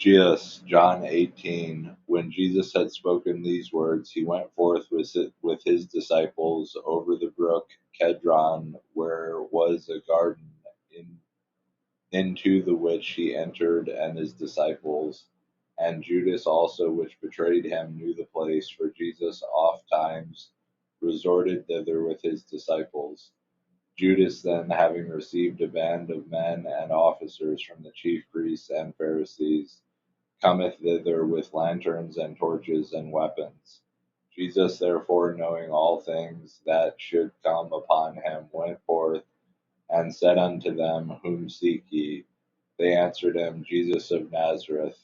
John 18. When Jesus had spoken these words, he went forth with his disciples over the brook Kedron, where was a garden, into the which he entered, and his disciples. And Judas also, which betrayed him, knew the place, for Jesus oft times resorted thither with his disciples. Judas then, having received a band of men and officers from the chief priests and Pharisees, cometh thither with lanterns and torches and weapons. Jesus therefore, knowing all things that should come upon him, went forth and said unto them, Whom seek ye? They answered him, Jesus of Nazareth.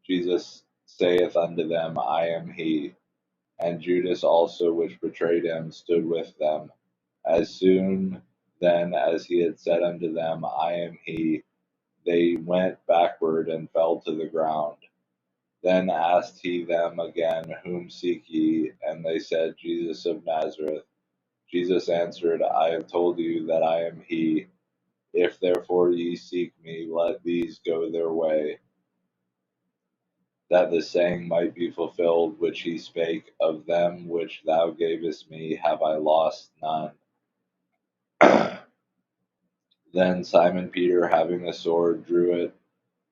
Jesus saith unto them, I am he. And Judas also, which betrayed him, stood with them. As soon then as he had said unto them, I am he, they went backward and fell to the ground. Then asked he them again, Whom seek ye? And they said, Jesus of Nazareth. Jesus answered, I have told you that I am he. If therefore ye seek me, let these go their way, that the saying might be fulfilled which he spake, Of them which thou gavest me have I lost none. Then Simon Peter, having a sword, drew it,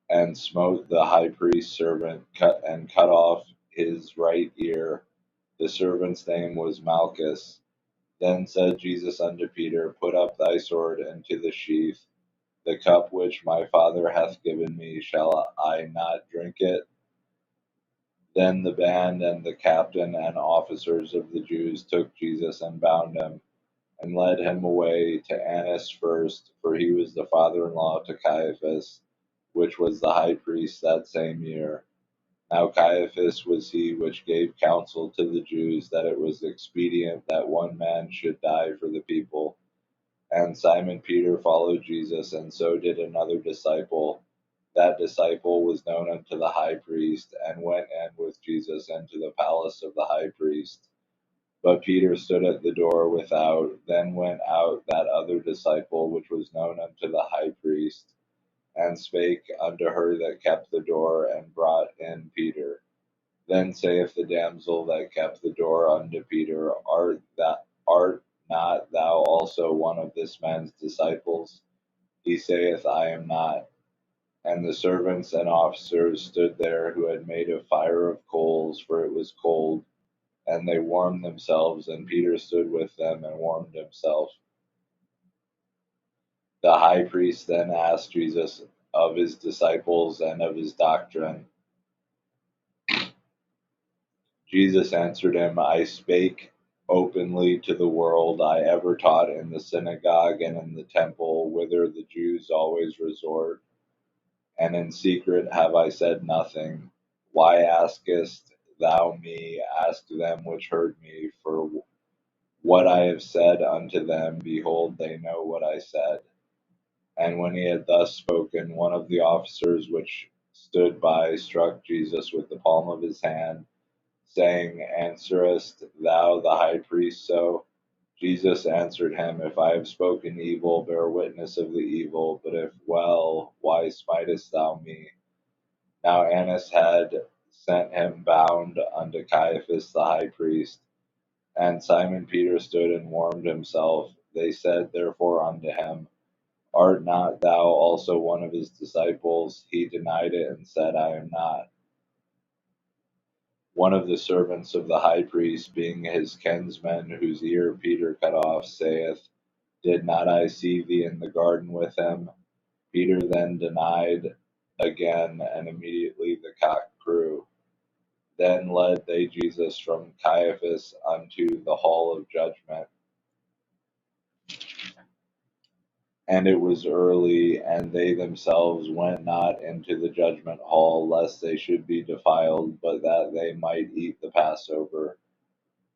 and smote the high priest's servant, cut off his right ear. The servant's name was Malchus. Then said Jesus unto Peter, Put up thy sword into the sheath. The cup which my Father hath given me, shall I not drink it? Then the band and the captain and officers of the Jews took Jesus and bound him, and led him away to Annas first, for he was the father-in-law to Caiaphas, which was the high priest that same year. Now Caiaphas was he which gave counsel to the Jews that it was expedient that one man should die for the people. And Simon Peter followed Jesus, and so did another disciple. That disciple was known unto the high priest, and went in with Jesus into the palace of the high priest. But Peter stood at the door without. Then went out that other disciple, which was known unto the high priest, and spake unto her that kept the door, and brought in Peter. Then saith the damsel that kept the door unto Peter, Art not thou also one of this man's disciples? He saith, I am not. And the servants and officers stood there, who had made a fire of coals, for it was cold, and they warmed themselves, and Peter stood with them and warmed himself. The high priest then asked Jesus of his disciples and of his doctrine. Jesus answered him, I spake openly to the world. I ever taught in the synagogue and in the temple, whither the Jews always resort, and in secret have I said nothing. Why askest thou me? Ask them which heard me, for what I have said unto them, behold, they know what I said. And when he had thus spoken, one of the officers which stood by struck Jesus with the palm of his hand, saying, Answerest thou the high priest so? Jesus answered him, If I have spoken evil, bear witness of the evil, but if well, why smitest thou me? Now Annas had sent him bound unto Caiaphas the high priest. And Simon Peter stood and warmed himself. They said therefore unto him, Art not thou also one of his disciples? He denied it and said, I am not. One of the servants of the high priest, being his kinsman, whose ear Peter cut off, saith, Did not I see thee in the garden with him? Peter then denied again, and immediately the cock crew. Then led they Jesus from Caiaphas unto the hall of judgment. And it was early, and they themselves went not into the judgment hall, lest they should be defiled, but that they might eat the Passover.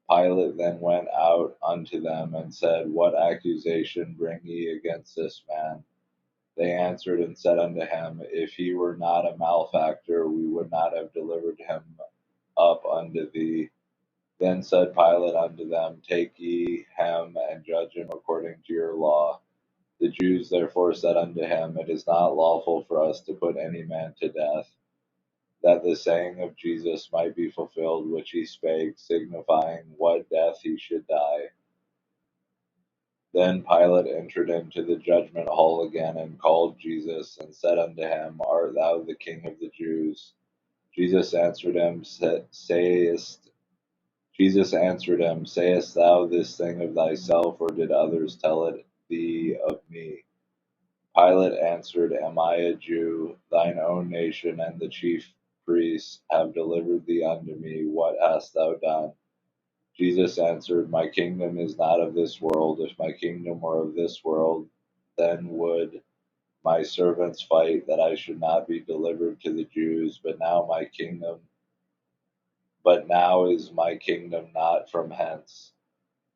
Pilate then went out unto them, and said, What accusation bring ye against this man? They answered and said unto him, If he were not a malefactor, we would not have delivered him up unto thee. Then said Pilate unto them, Take ye him, and judge him according to your law. The Jews therefore said unto him, It is not lawful for us to put any man to death, that the saying of Jesus might be fulfilled, which he spake, signifying what death he should die. Then Pilate entered into the judgment hall again, and called Jesus, and said unto him, Art thou the King of the Jews? Jesus answered him, Sayest thou this thing of thyself, or did others tell it thee of me? Pilate answered, Am I a Jew? Thine own nation and the chief priests have delivered thee unto me. What hast thou done? Jesus answered, My kingdom is not of this world. If my kingdom were of this world, then would my servants fight that I should not be delivered to the Jews. But now is my kingdom not from hence.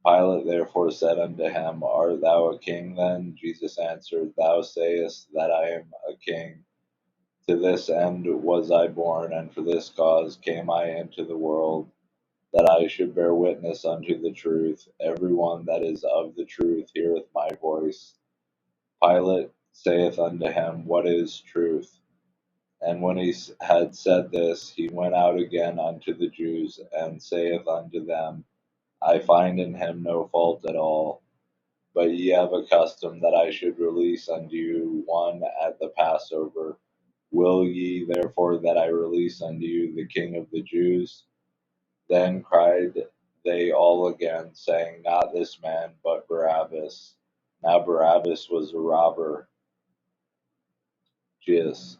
Pilate therefore said unto him, Art thou a king then? Jesus answered, Thou sayest that I am a king. To this end was I born, and for this cause came I into the world, that I should bear witness unto the truth. Every one that is of the truth heareth my voice. Pilate saith unto him, What is truth? And when he had said this, he went out again unto the Jews, and saith unto them, I find in him no fault at all. But ye have a custom that I should release unto you one at the Passover. Will ye therefore that I release unto you the King of the Jews? Then cried they all again, saying, Not this man, but Barabbas. Now Barabbas was a robber. Jesus.